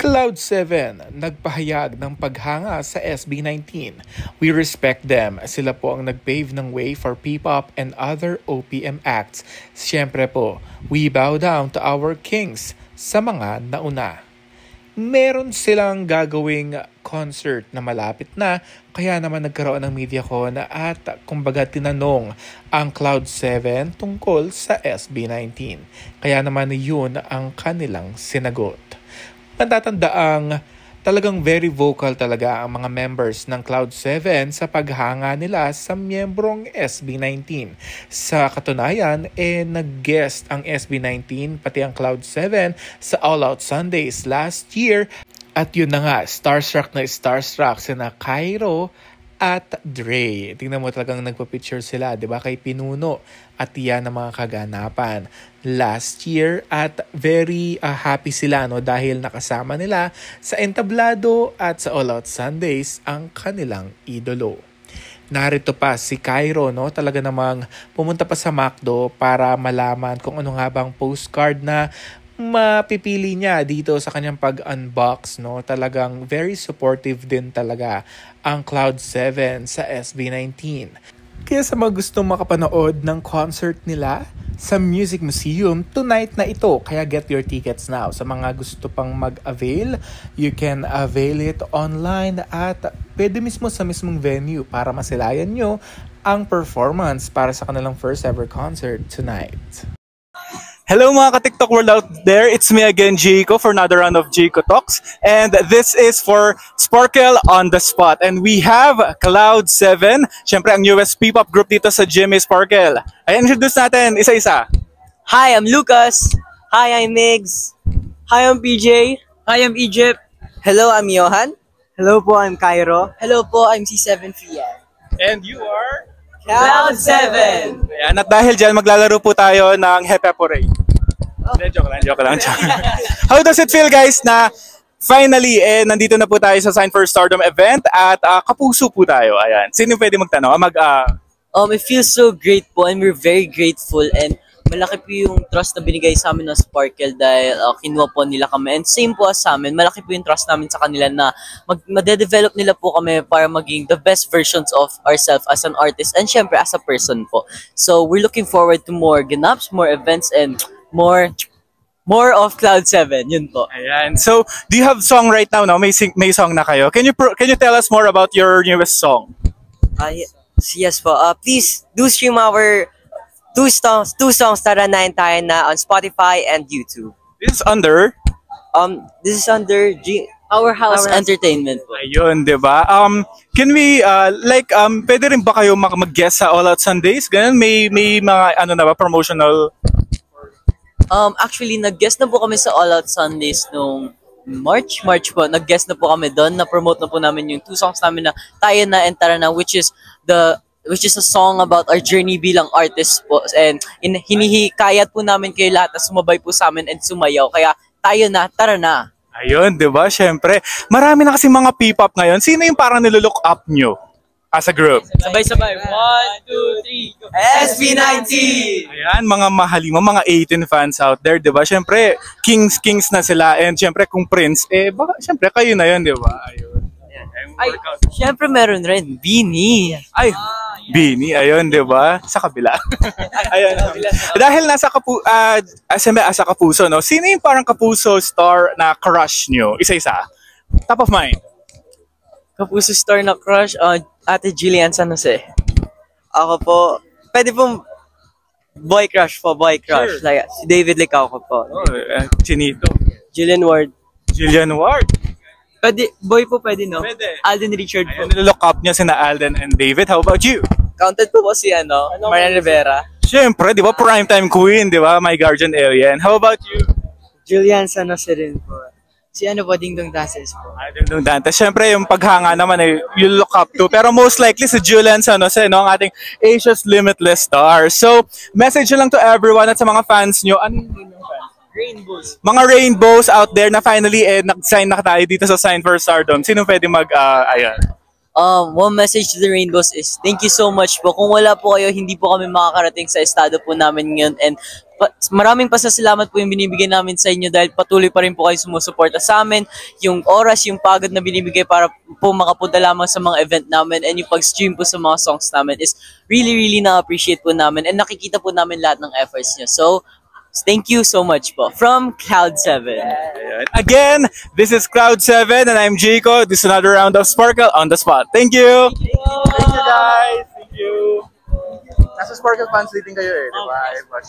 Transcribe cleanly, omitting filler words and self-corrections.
Cloud7 nagpahayag ng paghanga sa SB19. We respect them. Sila po ang nagpave ng way for P-pop and other OPM acts. Siyempre po, we bow down to our kings sa mga nauna. Meron silang gagawing concert na malapit na, kaya naman nagkaroon ng MediaCon at kumbaga tinanong ang Cloud7 tungkol sa SB19. Kaya naman yun ang kanilang sinagot. Matatandaang talagang very vocal talaga ang mga members ng Cloud7 sa paghanga nila sa miyembrong SB19. Sa katunayan, nag-guest ang SB19 pati ang Cloud7 sa All Out Sundays last year. At yun na nga, starstruck na starstruck sina Cairo at Dre. Tingnan mo talagang nagpa-picture sila, 'di ba, kay Pinuno. At yan ang mga kaganapan last year at very happy sila dahil nakasama nila sa entablado at sa All Out Sundays ang kanilang idolo. Narito pa si Cairo, talaga namang pumunta pa sa MacDo para malaman kung ano nga bang postcard na mapipili niya dito sa kanyang pag-unbox. Talagang very supportive din talaga ang Cloud7 sa SB19. Kaya sa mga gustong makapanood ng concert nila sa Music Museum, tonight na ito. Kaya get your tickets now. Sa mga gusto pang mag-avail, you can avail it online at pwede mismo sa mismong venue para masilayan nyo ang performance para sa kanilang first ever concert tonight. Hello mga ka-TikTok world out there, it's me again, Jayco, for another round of Jayco Talks. And this is for Sparkle on the Spot. And we have Cloud7, syempre ang newest P-pop group dito sa Jimmy Sparkle. Ay, introduce natin isa-isa. Hi, I'm Lucas. Hi, I'm Migs. Hi, I'm PJ. Hi, I'm Egypt. Hello, I'm Johan. Hello po, I'm Cairo. Hello po, I'm C7 Fia. And you are? Cloud7! Ayan, at dahil dyan, maglalaro po tayo ng Hepe Parade. Joke lang. How does it feel, guys, na finally, nandito na po tayo sa Sign for Stardom event at kapuso po tayo. Ayan. Sino pwede magtanong? It feels so great po and we're very grateful and malaki po yung trust na binigay sa amin ng Sparkle dahil kinuha po nila kami. And same po as sa amin, malaki po yung trust namin sa kanila na made-develop nila po kami para maging the best versions of ourselves as an artist and syempre as a person po. So we're looking forward to more ganaps, more events, and more of Cloud7. Yun po. Ayan. So, do you have song right now? No? May song na kayo. Can you tell us more about your newest song? Yes po. Please do stream our two songs Tara na tayo na on Spotify and YouTube. This is under? This is under Our House Entertainment po. Ayun, di ba? Can we, pwede rin ba kayo mag-guest sa All Out Sundays? Ganun, may mga, promotional? Actually, nag-guest na po kami sa All Out Sundays nung March po. Nag-guest na po kami doon. Na-promote na po namin yung two songs namin na Tayo na and Tara na, which is a song about our journey bilang artist po. And hinihikayat po namin kayo lahat na sumabay po sa amin and sumayaw. Kaya tayo na, tara na. Ayun, di ba? Siyempre, marami na kasi mga P-pop ngayon. Sino yung parang nilook up nyo as a group? Sabay-sabay. 1, 2, 3, SB19! Ayan, mga mahalimo, mga 18 fans out there, di ba? Siyempre, kings na sila. And siyempre, kung Prince, baka siyempre kayo na yun, di ba? Ayun. Ay, syempre meron rin, Beanie. Ay, Beanie, ayun, di ba? Sa kabila. Ayun. Dahil nasa asa kapuso, no? Sino yung parang kapuso star na crush nyo? Isa-isa. Top of mind. Kapuso star na crush, Ate Jillian San Jose. Ako po, pwede pong boy crush. Sure. Like, si David Licao ko po. Chinito. Jillian Ward. Pwede, boy po pwede, no? Pwede. Alden Richard po. Nilook up niya sina Alden and David. How about you? Counted po si Marian Rivera. Siyempre, di ba? Primetime queen, di ba? My guardian alien. How about you? Julian San Jose rin po. Si Ding Dong Dances po. Ding Dong Dantes. Siyempre, yung paghanga naman you look up to. Pero most likely si Julian San Jose, no? Ang ating Asia's Limitless Star. So, message lang to everyone at sa mga fans nyo. Ano yung fans? Rainbows. Mga rainbows out there na finally nag-sign na tayo dito sa Sign for Stardom. Sino pwede ayan? One message to the Rainbows is thank you so much po. Kung wala po kayo, hindi po kami makakarating sa estado po namin ngayon. And maraming pasasalamat po yung binibigay namin sa inyo dahil patuloy pa rin po kayo sumusuporta sa amin. Yung oras, yung pagod na binibigay para po makapunta lamang sa mga event namin and yung pag-stream po sa mga songs namin is really na-appreciate po namin and nakikita po namin lahat ng efforts nyo. So, thank you so much po. From Cloud7. Again, this is Cloud7 and I'm Jico. This is another round of Sparkle on the Spot. Thank you! Thank you guys! Thank you! Nasa Sparkle fans meeting kayo eh, di ba?